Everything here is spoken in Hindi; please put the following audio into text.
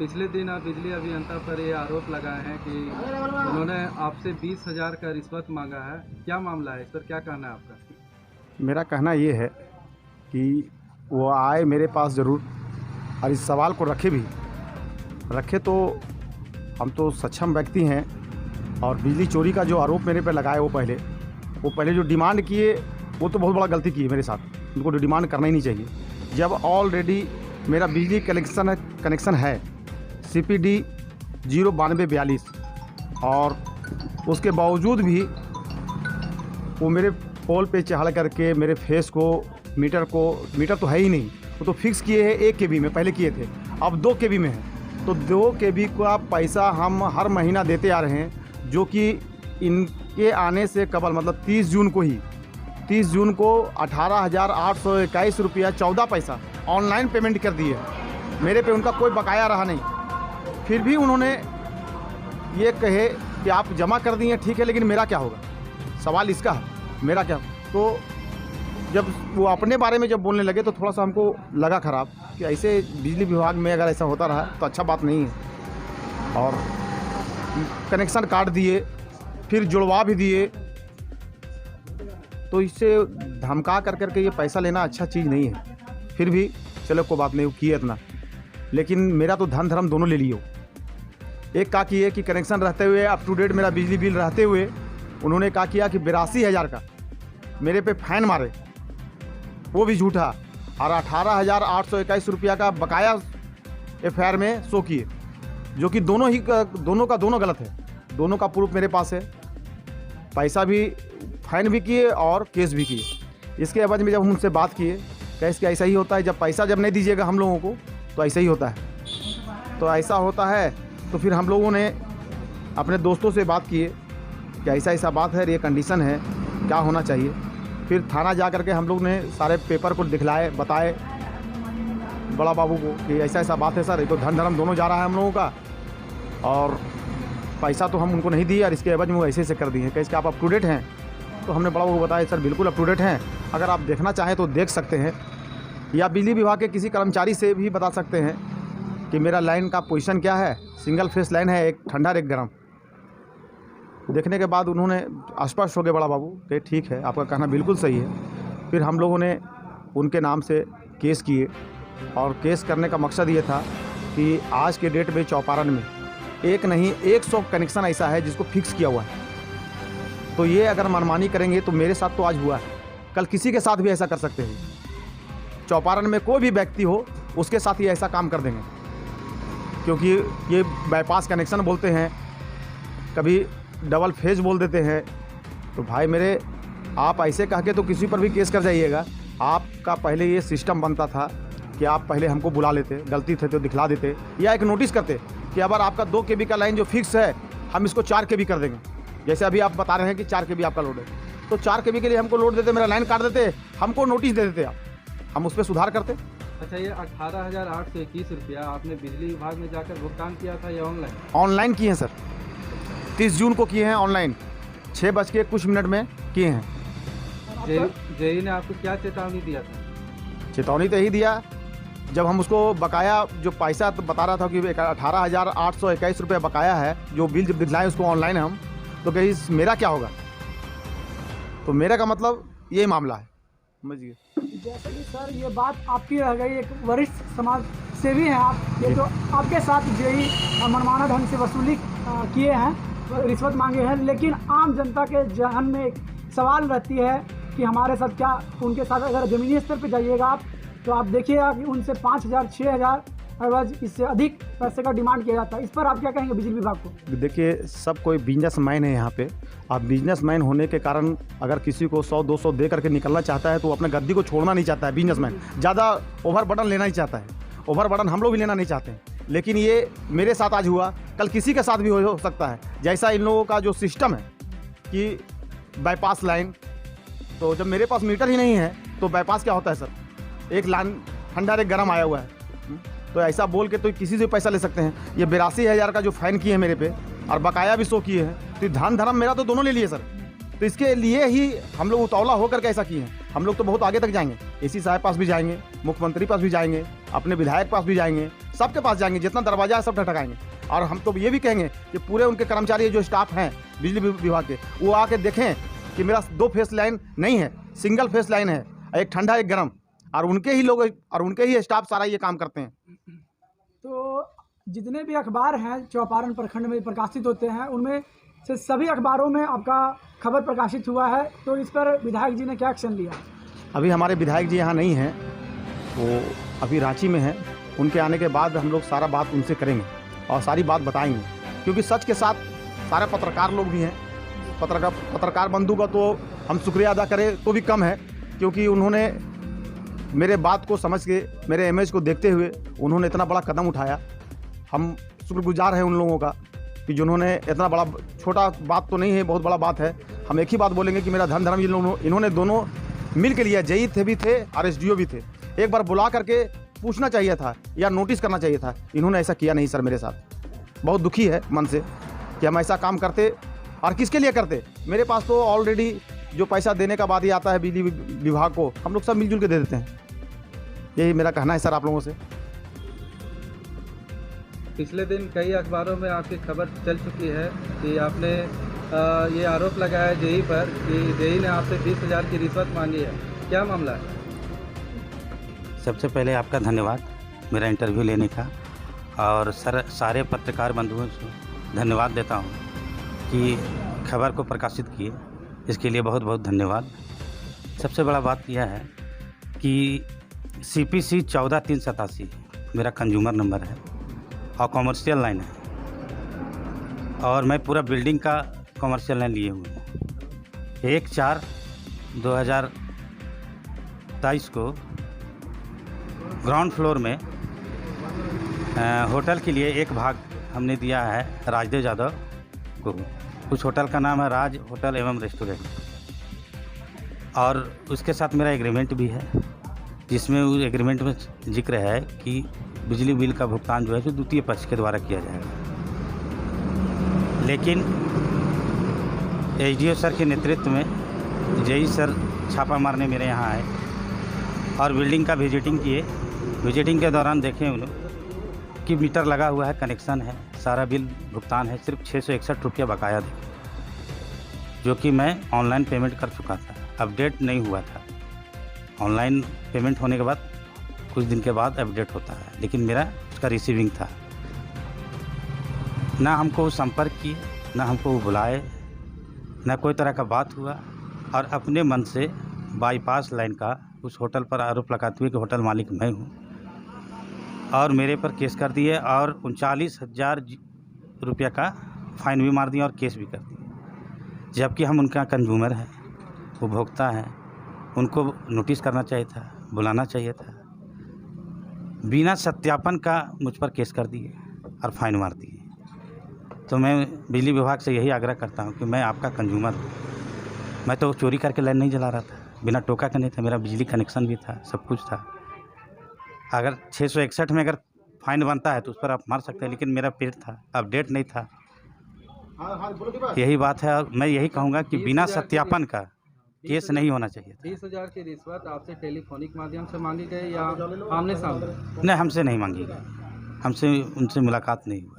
पिछले दिन आप बिजली अभियंता पर ये आरोप लगाए हैं कि उन्होंने आपसे 20,000 का रिश्वत मांगा है। क्या मामला है, इस पर क्या कहना है आपका? मेरा कहना ये है कि वो आए मेरे पास ज़रूर और इस सवाल को रखे तो हम तो सक्षम व्यक्ति हैं। और बिजली चोरी का जो आरोप मेरे पे लगाए वो पहले जो डिमांड किए वो तो बहुत बड़ा गलती की है मेरे साथ। उनको तो डिमांड करना ही नहीं चाहिए। जब ऑलरेडी मेरा बिजली कनेक्शन है CPD 09242 और उसके बावजूद भी वो मेरे पोल पे चढ़ करके मेरे फेस को मीटर तो है ही नहीं, वो तो फिक्स किए हैं 1 kV में, पहले किए थे, अब 2 kV में है। तो 2 kV का पैसा हम हर महीना देते आ रहे हैं, जो कि इनके आने से कबल मतलब 30 जून को 18,821 रुपया 14 पैसा ऑनलाइन पेमेंट कर दिए। मेरे पे उनका कोई बकाया रहा नहीं। फिर भी उन्होंने ये कहे कि आप जमा कर दिए ठीक है, लेकिन मेरा क्या होगा? सवाल इसका है, मेरा क्या? तो जब वो अपने बारे में जब बोलने लगे तो थोड़ा सा हमको लगा ख़राब कि ऐसे बिजली विभाग में अगर ऐसा होता रहा तो अच्छा बात नहीं है। और कनेक्शन काट दिए, फिर जुड़वा भी दिए, तो इससे धमका करके ये पैसा लेना अच्छा चीज़ नहीं है। फिर भी चलो कोई बात नहीं, किए इतना, लेकिन मेरा तो धन धर्म दोनों ले लियो। एक का किए कि कनेक्शन रहते हुए अप टू डेट मेरा बिजली बिल रहते हुए उन्होंने कहा किया कि 82,000 का मेरे पे फाइन मारे, वो भी झूठा। और 18,821 रुपया का बकाया FIR में शो किए, जो कि दोनों गलत है। दोनों का प्रूफ मेरे पास है। पैसा भी फाइन भी किए और केस भी किए। इसके एवज में जब हम उनसे बात किए, कैसे कि ऐसा ही होता है, जब पैसा जब नहीं दीजिएगा हम लोगों को तो ऐसा ही होता है। तो ऐसा होता है तो फिर हम लोगों ने अपने दोस्तों से बात किए कि ऐसा बात है, ये कंडीशन है, क्या होना चाहिए। फिर थाना जा कर के हम लोग ने सारे पेपर को दिखलाए, बताए बड़ा बाबू को कि ऐसा बात है सर, ये तो धन धर्म दोनों जा रहा है हम लोगों का, और पैसा तो हम उनको नहीं दिए और इसके एवज में वो ऐसे कर दिए। कैसे आप अप टू डेट हैं? तो हमने बड़ा बाबू को बताया सर बिल्कुल अप टू डेट हैं, अगर आप देखना चाहें तो देख सकते हैं, या बिजली विभाग के किसी कर्मचारी से भी बता सकते हैं कि मेरा लाइन का पोजीशन क्या है। सिंगल फेस लाइन है, एक ठंडा एक गर्म। देखने के बाद उन्होंने स्पष्ट हो गए बड़ा बाबू कि ठीक है, आपका कहना बिल्कुल सही है। फिर हम लोगों ने उनके नाम से केस किए, और केस करने का मकसद ये था कि आज के डेट में चौपारण में एक नहीं 100 कनेक्शन ऐसा है जिसको फिक्स किया हुआ है। तो ये अगर मनमानी करेंगे तो मेरे साथ तो आज हुआ है, कल किसी के साथ भी ऐसा कर सकते हैं। चौपारण में कोई भी व्यक्ति हो उसके साथ ही ऐसा काम कर देंगे, क्योंकि ये बाईपास कनेक्शन बोलते हैं, कभी डबल फेज बोल देते हैं। तो भाई मेरे, आप ऐसे कह के तो किसी पर भी केस कर जाइएगा। आपका पहले ये सिस्टम बनता था कि आप पहले हमको बुला लेते, गलती थे तो दिखला देते, या एक नोटिस करते कि अगर आपका 2 kV का लाइन जो फिक्स है हम इसको 4 kV कर देंगे। जैसे अभी आप बता रहे हैं कि 4 kV आपका लोड है, तो 4 kV के लिए हमको लोड देते, मेरा लाइन काट देते, हमको नोटिस दे देते, हम उस पर सुधार करते। अच्छा, ये 18,821 रुपया आपने बिजली विभाग में जाकर भुगतान किया था या ऑनलाइन? ऑनलाइन किए हैं सर, 30 जून को किए हैं ऑनलाइन, 6 बज के कुछ मिनट में किए हैं। जेई ने आपको क्या चेतावनी दिया था? चेतावनी तो यही दिया, जब हम उसको बकाया जो पैसा तो बता रहा था कि 18,821 रुपये बकाया है, जो बिल जब दिखलाए उसको ऑनलाइन हम, तो कहीं मेरा क्या होगा? तो मेरा का मतलब ये मामला है, समझिए। जैसे कि सर ये बात आपकी रह गई, एक वरिष्ठ समाज सेवी हैं आप, ये तो आपके साथ जेई मनमाना ढंग से वसूली किए हैं, रिश्वत मांगे हैं, लेकिन आम जनता के जहन में एक सवाल रहती है कि हमारे साथ क्या, उनके साथ अगर ज़मीनी स्तर पर जाइएगा आप तो आप देखिएगा कि उनसे 5,000 6,000 अरबज इससे अधिक पैसे का डिमांड किया जाता है। इस पर आप क्या कहेंगे बिजली विभाग को? देखिए, सब कोई बिजनेसमैन है यहाँ पे। आप बिजनेसमैन होने के कारण अगर किसी को 100-200 दे करके निकलना चाहता है तो वो अपने गद्दी को छोड़ना नहीं चाहता है। बिजनेसमैन ज़्यादा ओवर बर्डन लेना नहीं चाहता है, ओवर बर्डन हम लोग भी लेना नहीं चाहते हैं, लेकिन ये मेरे साथ आज हुआ, कल किसी के साथ भी हो सकता है। जैसा इन लोगों का जो सिस्टम है कि बाईपास लाइन, तो जब मेरे पास मीटर ही नहीं है तो बाईपास क्या होता है सर? एक लाइन ठंडा एक गर्म आया हुआ है, तो ऐसा बोल के तो किसी से पैसा ले सकते हैं। ये 82,000 का जो फाइन किए हैं मेरे पे, और बकाया भी शो किए हैं, तो धन धर्म मेरा तो दोनों ले लिए सर। तो इसके लिए ही हम लोग उतावला होकर के ऐसा किए हैं। हम लोग तो बहुत आगे तक जाएंगे, एसी साहब पास भी जाएंगे, मुख्यमंत्री पास भी जाएंगे, अपने विधायक पास भी जाएंगे, सबके पास जाएंगे, जितना दरवाजा है सब ठटकाएंगे। और हम तो ये भी कहेंगे कि पूरे उनके कर्मचारी जो स्टाफ हैं बिजली विभाग के, वो आके देखें कि मेरा 2 फेस लाइन नहीं है, सिंगल फेस लाइन है, एक ठंडा एक गर्म, और उनके ही लोग और उनके ही स्टाफ सारा ये काम करते हैं। तो जितने भी अखबार हैं चौपारण प्रखंड में प्रकाशित होते हैं, उनमें से सभी अखबारों में आपका खबर प्रकाशित हुआ है, तो इस पर विधायक जी ने क्या एक्शन लिया? अभी हमारे विधायक जी यहाँ नहीं हैं, वो अभी रांची में हैं। उनके आने के बाद हम लोग सारा बात उनसे करेंगे और सारी बात बताएंगे, क्योंकि सच के साथ सारे पत्रकार लोग भी हैं। पत्रकार बंधु का तो हम शुक्रिया अदा करें तो भी कम है, क्योंकि उन्होंने मेरे बात को समझ के, मेरे इमेज को देखते हुए उन्होंने इतना बड़ा कदम उठाया। हम शुक्रगुजार हैं उन लोगों का कि जिन्होंने इतना बड़ा, छोटा बात तो नहीं है, बहुत बड़ा बात है। हम एक ही बात बोलेंगे कि मेरा धर्म इन्होंने दोनों मिल के लिया। जेई थे भी थे और SDO भी थे। एक बार बुला करके पूछना चाहिए था या नोटिस करना चाहिए था, इन्होंने ऐसा किया नहीं सर मेरे साथ। बहुत दुखी है मन से कि हम ऐसा काम करते और किसके लिए करते। मेरे पास तो ऑलरेडी जो पैसा देने का बाद ही आता है बिजली विभाग को, हम लोग सब मिलजुल के दे देते हैं। यही मेरा कहना है सर आप लोगों से। पिछले दिन कई अखबारों में आपकी खबर चल चुकी है कि आपने ये आरोप लगाया जेई पर कि जेई ने आपसे 20,000 की रिश्वत मांगी है, क्या मामला है? सबसे पहले आपका धन्यवाद मेरा इंटरव्यू लेने का, और सारे पत्रकार बंधुओं से धन्यवाद देता हूँ कि खबर को प्रकाशित किए, इसके लिए बहुत बहुत धन्यवाद। सबसे बड़ा बात यह है कि CPC 14387 मेरा कंज्यूमर नंबर है और कॉमर्शियल लाइन है, और मैं पूरा बिल्डिंग का कॉमर्शियल लाइन लिए हुए हूँ। 1/4/2023 को ग्राउंड फ्लोर में होटल के लिए एक भाग हमने दिया है राजदेव यादव को। उस होटल का नाम है राज होटल एवं रेस्टोरेंट, और उसके साथ मेरा एग्रीमेंट भी है, जिसमें उस एग्रीमेंट में जिक्र है कि बिजली बिल का भुगतान जो है जो द्वितीय पक्ष के द्वारा किया जाएगा। लेकिन SDO सर के नेतृत्व में जेई सर छापा मारने मेरे यहाँ आए और बिल्डिंग का विजिटिंग किए। विजिटिंग के दौरान देखें उन लोग कि मीटर लगा हुआ है, कनेक्शन है, सारा बिल भुगतान है, सिर्फ 661 रुपया बकाया थे, जो कि मैं ऑनलाइन पेमेंट कर चुका था, अपडेट नहीं हुआ था। ऑनलाइन पेमेंट होने के बाद कुछ दिन के बाद अपडेट होता है, लेकिन मेरा उसका रिसीविंग था। ना हमको वो संपर्क किए, ना हमको वो बुलाए, ना कोई तरह का बात हुआ, और अपने मन से बाईपास लाइन का उस होटल पर आरोप लगाते हुए कि होटल मालिक मैं हूँ, और मेरे पर केस कर दिए और 39,000 रुपया का फ़ाइन भी मार दिया और केस भी कर दिया। जबकि हम उनका कंज्यूमर है, उपभोक्ता है, उनको नोटिस करना चाहिए था, बुलाना चाहिए था। बिना सत्यापन का मुझ पर केस कर दिए और फ़ाइन मार दिए। तो मैं बिजली विभाग से यही आग्रह करता हूँ कि मैं आपका कंज्यूमर हूँ। मैं तो चोरी करके लाइन नहीं जला रहा था, बिना टोका के नहीं था, मेरा बिजली कनेक्शन भी था, सब कुछ था। अगर 661 में अगर फ़ाइन बनता है तो उस पर आप मार सकते हैं, लेकिन मेरा पेड था, अपडेट नहीं था। यही बात है, और मैं यही कहूँगा कि बिना सत्यापन का केस नहीं होना चाहिए। 20,000 की रिश्वत आपसे टेलीफोनिक माध्यम से मांगी गई या आमने सामने? नहीं, हमसे नहीं मांगी गई, हमसे उनसे मुलाकात नहीं हुआ।